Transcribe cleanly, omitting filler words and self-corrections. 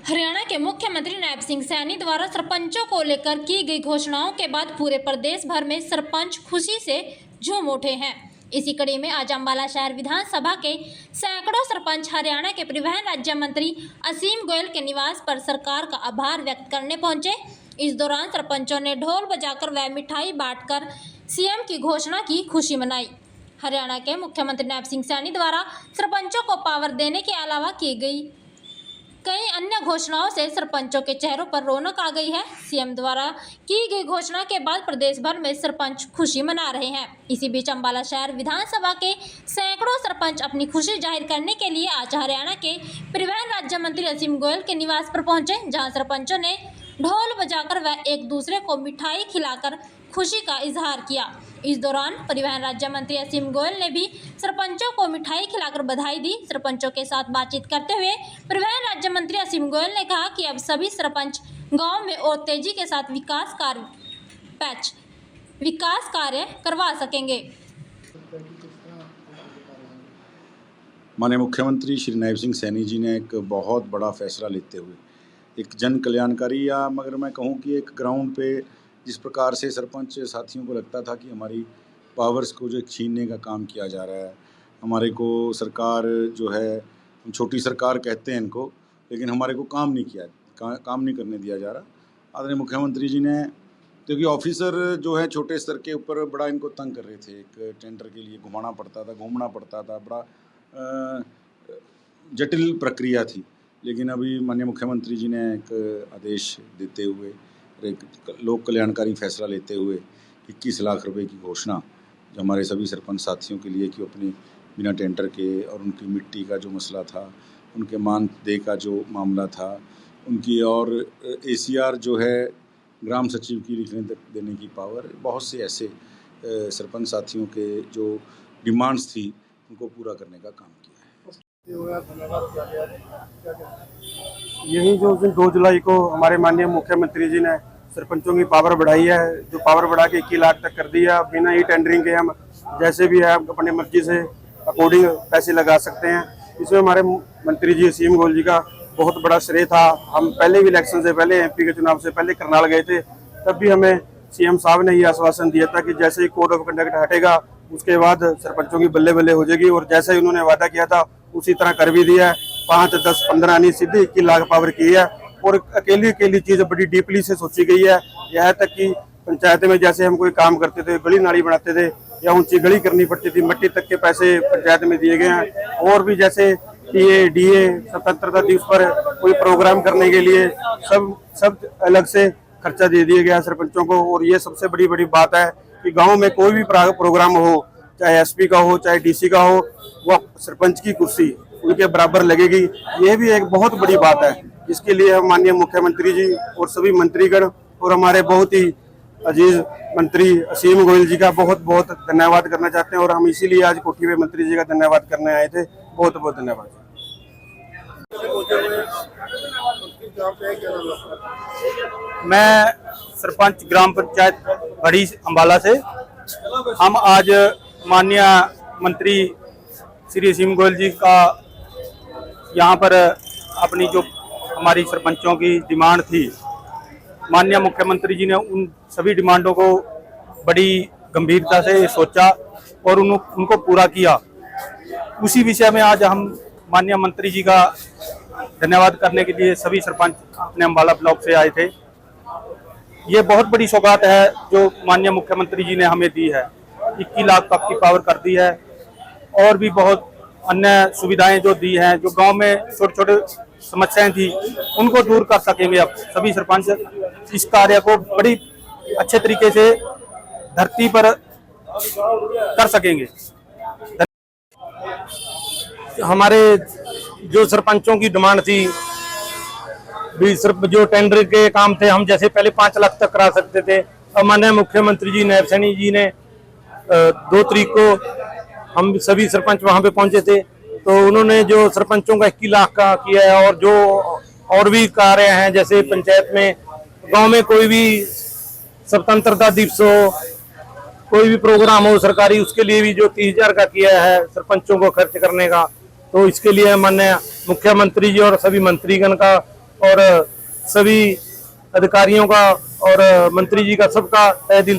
हरियाणा के मुख्यमंत्री नायब सिंह सैनी द्वारा सरपंचों को लेकर की गई घोषणाओं के बाद पूरे प्रदेश भर में सरपंच खुशी से झूम उठे हैं। इसी कड़ी में आज अम्बाला शहर विधानसभा के सैकड़ों सरपंच हरियाणा के परिवहन राज्य मंत्री असीम गोयल के निवास पर सरकार का आभार व्यक्त करने पहुंचे। इस दौरान सरपंचों ने ढोल बजाकर व मिठाई बांटकर सीएम की घोषणा की खुशी मनाई। हरियाणा के मुख्यमंत्री नायब सिंह सैनी द्वारा सरपंचों को पावर देने के अलावा की गई कई अन्य घोषणाओं से सरपंचों के चेहरों पर रौनक आ गई है। सीएम द्वारा की गई घोषणा के बाद प्रदेश भर में सरपंच खुशी मना रहे हैं। इसी बीच अम्बाला शहर विधानसभा के सैकड़ों सरपंच अपनी खुशी जाहिर करने के लिए आज हरियाणा के परिवहन राज्य मंत्री असीम गोयल के निवास पर पहुंचे, जहां सरपंचों ने ढोल बजाकर व एक दूसरे को मिठाई खिलाकर खुशी का इजहार किया। इस दौरान परिवहन राज्य मंत्री असीम गोयल ने भी सरपंचों को मिठाई खिलाकर बधाई दी। सरपंचों के साथ बातचीत करते हुए परिवहन राज्य मंत्री असीम गोयल ने कहा कि अब सभी सरपंच गांव में और तेजी के साथ विकास कार्य करवा सकेंगे। माननीय मुख्यमंत्री श्री नायब सिंह सैनी जी ने एक बहुत बड़ा फैसला लेते हुए एक जन कल्याणकारी या मगर मैं कहूँ कि एक ग्राउंड पे जिस प्रकार से सरपंच साथियों को लगता था कि हमारी पावर्स को जो छीनने का काम किया जा रहा है, हमारे को सरकार जो है छोटी सरकार कहते हैं इनको, लेकिन हमारे को काम नहीं करने दिया जा रहा। आदरणीय मुख्यमंत्री जी ने, क्योंकि ऑफिसर जो है छोटे स्तर के ऊपर बड़ा इनको तंग कर रहे थे, एक टेंडर के लिए घूमना पड़ता था, बड़ा जटिल प्रक्रिया थी। लेकिन अभी माननीय मुख्यमंत्री जी ने एक आदेश देते हुए एक लोक कल्याणकारी फैसला लेते हुए 21 लाख रुपए की घोषणा जो हमारे सभी सरपंच साथियों के लिए कि अपने बिना टेंडर के और उनकी मिट्टी का जो मसला था, उनके मानदेय का जो मामला था, उनकी और ACR जो है ग्राम सचिव की लिखने देने की पावर, बहुत से ऐसे सरपंच साथियों के जो डिमांड्स थी उनको पूरा करने का काम किया है। यही जो 2 जुलाई को हमारे माननीय मुख्यमंत्री जी ने सरपंचों की पावर बढ़ाई है, जो पावर बढ़ा के 21 लाख तक कर दिया। बिना ही टेंडरिंग के हम जैसे भी है अपने मर्जी से अकॉर्डिंग पैसे लगा सकते हैं। इसमें हमारे मंत्री जी असीम गोयल जी का बहुत बड़ा श्रेय था। हम पहले भी इलेक्शन से पहले, MP के चुनाव से पहले करनाल गए थे, तब भी हमें CM साहब ने ये आश्वासन दिया था कि जैसे ही कोड ऑफ कंडक्ट हटेगा उसके बाद सरपंचों की बल्ले बल्ले हो जाएगी, और जैसे ही उन्होंने वादा किया था उसी तरह कर भी दिया है। 5, 10, 15 नहीं सीधे 21 लाख पावर की है, और अकेली चीज़ बड़ी डीपली से सोची गई है। यह तक कि पंचायत में जैसे हम कोई काम करते थे, गली नाली बनाते थे या ऊंची गली करनी पड़ती थी, मिट्टी तक के पैसे पंचायत में दिए गए हैं। और भी जैसे PA, DA स्वतंत्रता दिवस पर कोई प्रोग्राम करने के लिए सब अलग से खर्चा दे दिया गया सरपंचों को। और ये सबसे बड़ी बात है कि गाँव में कोई भी प्रोग्राम हो, चाहे SP का हो चाहे DC का हो, वह सरपंच की कुर्सी उनके बराबर लगेगी। ये भी एक बहुत बड़ी बात है। इसके लिए हम माननीय मुख्यमंत्री जी और सभी मंत्रीगण और हमारे बहुत ही अजीज मंत्री असीम गोयल जी का बहुत धन्यवाद करना चाहते हैं। और हम इसीलिए आज कोठी में मंत्री जी का धन्यवाद करने आए थे। बहुत धन्यवाद। मैं सरपंच ग्राम पंचायत बड़ी अम्बाला से। हम आज माननीय मंत्री श्री असीम गोयल जी का यहाँ पर अपनी जो हमारी सरपंचों की डिमांड थी, माननीय मुख्यमंत्री जी ने उन सभी डिमांडों को बड़ी गंभीरता से सोचा और उनको पूरा किया। उसी विषय में आज हम माननीय मंत्री जी का धन्यवाद करने के लिए सभी सरपंच अपने अम्बाला ब्लॉक से आए थे। ये बहुत बड़ी सौगात है जो माननीय मुख्यमंत्री जी ने हमें दी है। 21 लाख तक की पावर कर दी है, और भी बहुत अन्य सुविधाएं जो दी हैं, जो गांव में छोटे समस्याएं थी उनको दूर कर सकेंगे। अब सभी सरपंच इस कार्य को बड़ी अच्छे तरीके से धरती पर कर सकेंगे। हमारे जो सरपंचों की डिमांड थी, भी सिर्फ जो टेंडर के काम थे, हम जैसे पहले 5 लाख तक करा सकते थे। अब माननीय मुख्यमंत्री जी नायब सैनी जी ने 2 तारीख को हम सभी सरपंच वहां पे पहुंचे थे, तो उन्होंने जो सरपंचों का 21 लाख का किया है, और जो और भी कार्य हैं जैसे पंचायत में गांव में कोई भी स्वतंत्रता दिवस हो, कोई भी प्रोग्राम हो सरकारी, उसके लिए भी जो 30,000 का किया है सरपंचों को खर्च करने का। तो इसके लिए माननीय मुख्यमंत्री जी और सभी मंत्रीगण का और सभी अधिकारियों का और मंत्री जी का सबका तहे दिल